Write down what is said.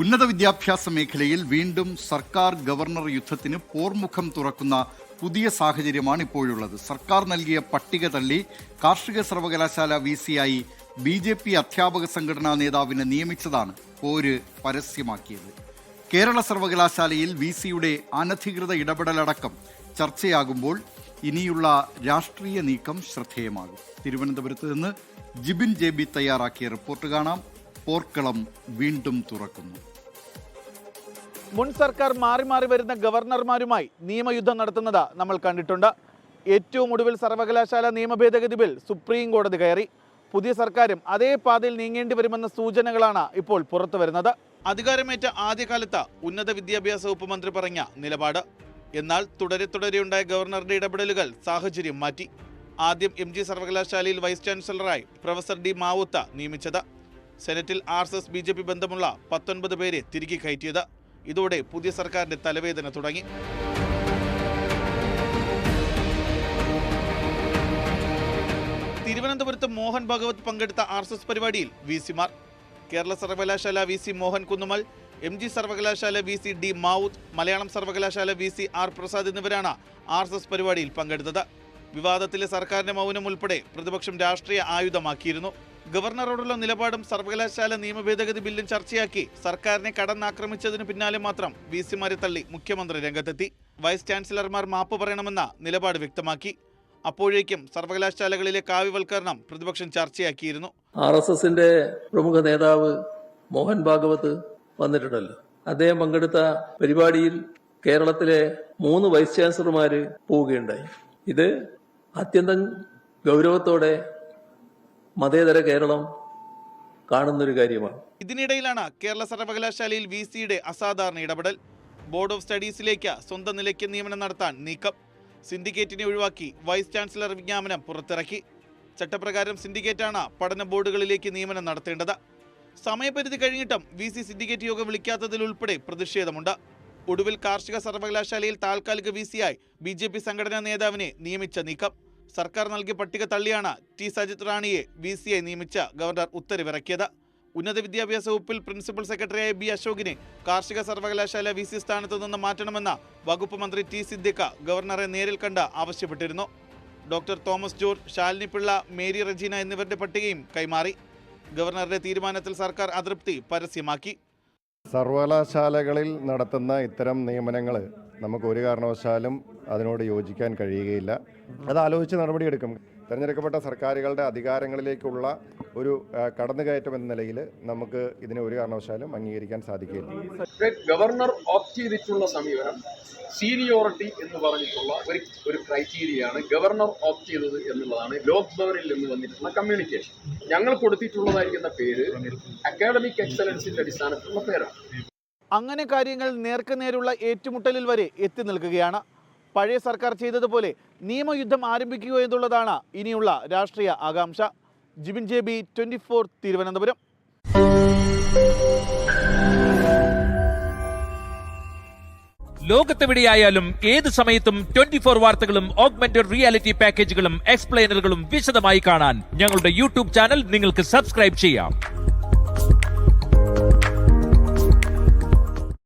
ഉന്നത വിദ്യാഭ്യാസ മേഖലയിൽ വീണ്ടും സർക്കാർ ഗവർണർ യുദ്ധത്തിന് പോർമുഖം തുറക്കുന്ന പുതിയ സാഹചര്യമാണ് ഇപ്പോഴുള്ളത്. സർക്കാർ നൽകിയ പട്ടിക തള്ളി കാർഷിക സർവകലാശാല VC-ആയി BJP അധ്യാപക സംഘടനാ നേതാവിനെ നിയമിച്ചതാണ് പോര് പരസ്യമാക്കിയത്. കേരള സർവകലാശാലയിൽ VC-യുടെ അനധികൃത ഇടപെടലടക്കം ചർച്ചയാകുമ്പോൾ ഇനിയുള്ള രാഷ്ട്രീയ നീക്കം ശ്രദ്ധേയമാകും. തിരുവനന്തപുരത്ത് നിന്ന് ജിബിൻ JB തയ്യാറാക്കിയ റിപ്പോർട്ട് കാണാം. പോർക്കളം വീണ്ടും തുറക്കുന്നു. മുൻ സർക്കാർ മാറി മാറി വരുന്ന ഗവർണർമാരുമായി നിയമയുദ്ധം നടത്തുന്നത് നമ്മൾ കണ്ടിട്ടുണ്ട്. ഏറ്റവും ഒടുവിൽ സർവകലാശാല നിയമ ഭേദഗതി ബിൽ സുപ്രീം കോടതി കയറി. പുതിയ സർക്കാരും അതേ പാതയിൽ നീങ്ങേണ്ടി വരുമെന്ന സൂചനകളാണ് ഇപ്പോൾ പുറത്തു വരുന്നത്. അധികാരമേറ്റ ആദ്യകാലത്ത് ഉന്നത വിദ്യാഭ്യാസ വകുപ്പ് മന്ത്രി പറഞ്ഞ നിലപാട്. എന്നാൽ തുടരെയുണ്ടായ ഗവർണറുടെ ഇടപെടലുകൾ സാഹചര്യം മാറ്റി. ആദ്യം MG സർവകലാശാലയിൽ വൈസ് ചാൻസലറായി പ്രൊഫസർ D മാവുത്ത നിയമിച്ചത്. സെനറ്റിൽ RSS BJP ബന്ധമുള്ള 19 പേരെ തിരികെ കയറ്റിയത്. ഇതോടെ പുതിയ സർക്കാരിന്റെ തലവേദന തുടങ്ങി. തിരുവനന്തപുരത്ത് മോഹൻ ഭാഗവത് പങ്കെടുത്ത RSS പരിപാടിയിൽ VC-മാർ കേരള സർവകലാശാല VC മോഹൻ കുന്നുമൽ, MG സർവകലാശാല VC D മാവുത്ത്, മലയാളം സർവകലാശാല VC R പ്രസാദ് എന്നിവരാണ് RSS പരിപാടിയിൽ പങ്കെടുത്തത്. വിവാദത്തിലെ സർക്കാരിന്റെ മൗനം ഉൾപ്പെടെ പ്രതിപക്ഷം രാഷ്ട്രീയ ആയുധമാക്കിയിരുന്നു. ഗവർണറോടുള്ള നിലപാടും സർവകലാശാല നിയമ ഭേദഗതി ബില്ലും ചർച്ചയാക്കി സർക്കാരിനെ കടന്നാക്രമിച്ചതിന് പിന്നാലെ മാത്രം VC-മാരെ തള്ളി മുഖ്യമന്ത്രി രംഗത്തെത്തി. വൈസ് ചാൻസലർമാർ മാപ്പ് പറയണമെന്ന നിലപാട് വ്യക്തമാക്കി. അപ്പോഴേക്കും സർവകലാശാലകളിലെ കാവ്യവൽക്കരണം പ്രതിപക്ഷം ചർച്ചയാക്കിയിരുന്നു. RSSന്റെ പ്രമുഖ നേതാവ് മോഹൻ ഭാഗവത് വന്നിട്ടുണ്ടല്ലോ. അദ്ദേഹം പങ്കെടുത്ത പരിപാടിയിൽ കേരളത്തിലെ 3 വൈസ് ചാൻസലർമാര് പോവുകയുണ്ടായി. ഇത് അത്യന്തം ഗൗരവത്തോടെ മതേതര കേരളം കാണുന്നൊരു കാര്യമാണ്. ഇതിനിടയിലാണ് കേരള സർവകലാശാലയിൽ VC-യുടെ അസാധാരണ ഇടപെടൽ. ബോർഡ് ഓഫ് സ്റ്റഡീസിലേക്ക് സ്വന്തം നിലയ്ക്ക് നിയമനം നടത്താൻ നീക്കം. സിൻഡിക്കേറ്റിനെ ഒഴിവാക്കി വൈസ് ചാൻസലർ വിജ്ഞാപനം പുറത്തിറക്കി. ചട്ടപ്രകാരം സിൻഡിക്കേറ്റാണ് പഠന ബോർഡുകളിലേക്ക് നിയമനം നടത്തേണ്ടത്. സമയപരിധി കഴിഞ്ഞിട്ടും VC സിൻഡിക്കേറ്റ് യോഗം വിളിക്കാത്തതിൽ ഉൾപ്പെടെ പ്രതിഷേധമുണ്ട്. ഒടുവിൽ കാർഷിക സർവകലാശാലയിൽ താൽക്കാലിക VC-ആയി BJP സംഘടനാ നേതാവിനെ നിയമിച്ച നീക്കം. സർക്കാർ നൽകിയ പട്ടിക തള്ളിയാണ് T സജിത് റാണിയെ VC-ആയി നിയമിച്ച ഗവർണർ ഉത്തരവിറക്കിയത്. ഉന്നത വിദ്യാഭ്യാസ വകുപ്പിൽ പ്രിൻസിപ്പൽ സെക്രട്ടറിയായ B അശോകിനെ കാർഷിക സർവകലാശാല VC സ്ഥാനത്ത് നിന്ന് മാറ്റണമെന്ന വകുപ്പ് മന്ത്രി T സിദ്ദിഖ് ഗവർണറെ നേരിൽ കണ്ട് ആവശ്യപ്പെട്ടിരുന്നു. ഡോക്ടർ തോമസ് ജോർജ്, ശാലിനി പിള്ള, മേരി റജീന എന്നിവരുടെ പട്ടികയും കൈമാറി. ഗവർണറുടെ തീരുമാനത്തിൽ സർക്കാർ അതൃപ്തി പരസ്യമാക്കി. സർവകലാശാലകളിൽ നടത്തുന്ന ഇത്തരം നിയമനങ്ങൾ നമുക്ക് ഒരു കാരണവശാലും അതിനോട് യോജിക്കാൻ കഴിയുകയില്ല. അത് ആലോചിച്ച് നടപടിയെടുക്കും. തിരഞ്ഞെടുക്കപ്പെട്ട സർക്കാരുകളുടെ അധികാരങ്ങളിലേക്കുള്ള ഒരു കടന്നുകയറ്റം എന്ന നിലയിൽ നമുക്ക് ഇതിനെ ഒരു കാരണവശാലും അംഗീകരിക്കാൻ സാധിക്കില്ല. ഗവർണർ ഓപ്റ്റ് ചെയ്തിട്ടുള്ള സമീപനം സീനിയോറിറ്റി എന്ന് പറഞ്ഞിട്ടുള്ള ഒരു ക്രൈറ്റീരിയയാണ് ഗവർണർ ഓപ്റ്റ് ചെയ്തത് എന്നുള്ളതാണ് ലോക്ഭവനിൽ നിന്ന് വന്നിട്ടുള്ള കമ്മ്യൂണിക്കേഷൻ. ഞങ്ങൾ കൊടുത്തിട്ടുള്ളതായിരിക്കുന്ന പേര് അക്കാഡമിക് എക്സലൻസിന്റെ അടിസ്ഥാനത്തിലുള്ള പേരാണ്. അങ്ങനെ കാര്യങ്ങൾ നേർക്കുനേരുള്ള ഏറ്റുമുട്ടലിൽ വരെ എത്തി നിൽക്കുകയാണ്. പഴയ സർക്കാർ ചെയ്തതുപോലെ നിയമയുദ്ധം ആരംഭിക്കുക എന്നുള്ളതാണ് ഇനിയുള്ള രാഷ്ട്രീയ ആകാംക്ഷ. ജിബിൻ JB 24 തിരുവനന്തപുരം. ലോകത്തെവിടെയായാലും ഏത് സമയത്തും 24 വാർത്തകളും ഓഗ്മെന്റഡ് റിയാലിറ്റി പാക്കേജുകളും എക്സ്പ്ലെയിനറുകളും വിശദമായി കാണാൻ ഞങ്ങളുടെ YouTube ചാനൽ നിങ്ങൾക്ക് സബ്സ്ക്രൈബ് ചെയ്യാം.